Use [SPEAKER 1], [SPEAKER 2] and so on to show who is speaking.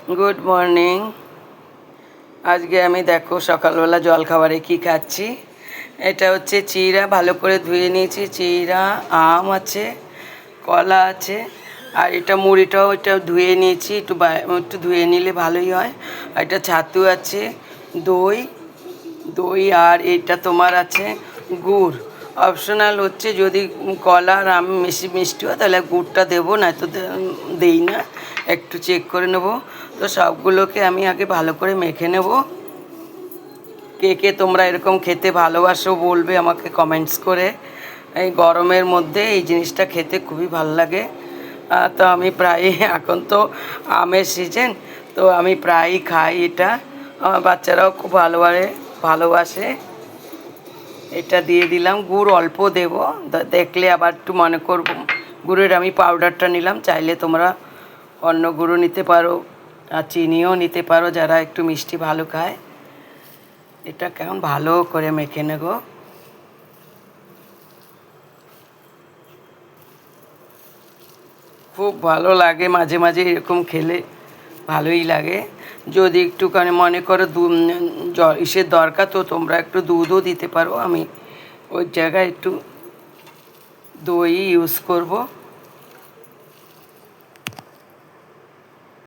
[SPEAKER 1] Good morning. আজকে আমি দেখো সকালবেলা জলখাবারে কি খাচ্ছি। এটা হচ্ছে চিড়া, ভালো করে ধুয়ে নিয়েছি। চিড়া, আম আছে, কলা আছে, আর এটা মুড়িটাও এটা ধুয়ে নিয়েছি। একটু ধুয়ে নিলে ভালোই হয়। আর এটা ছাতু আছে, দই দই আর এটা তোমার আছে গুড়। অপশনাল হচ্ছে, যদি কলা আর আম মিষ্টি হয় তাহলে গুড়টা দেবো, না তো দেই না, একটু চেক করে নেব। তো সবগুলোকে আমি আগে ভালো করে মেখে নেব। কে কে তোমরা এরকম খেতে ভালোবাসো বলবে আমাকে কমেন্টস করে। এই গরমের মধ্যে এই জিনিসটা খেতে খুবই ভালো লাগে। তো আমি প্রায় এখন তো আমের সিজন, তো আমি প্রায়ই খাই এটা। আমার বাচ্চারাও খুব ভালোবাসে। এটা দিয়ে দিলাম, গুড় অল্প দেব, দেখলে আবার একটু মনে করব। গুড়ের আমি পাউডারটা নিলাম, চাইলে তোমরা অন্য গুঁড়ো নিতে পারো, আর চিনিও নিতে পারো যারা একটু মিষ্টি ভালো খায়। এটা কেমন ভালো করে মেখে নেব। খুব ভালো লাগে, মাঝে মাঝে এরকম খেলে ভালোই লাগে। যদি একটুখানি মনে করো ইসের দরকার, তো তোমরা একটু দুধও দিতে পারো। আমি ওই জায়গায় একটু দই ইউজ করব।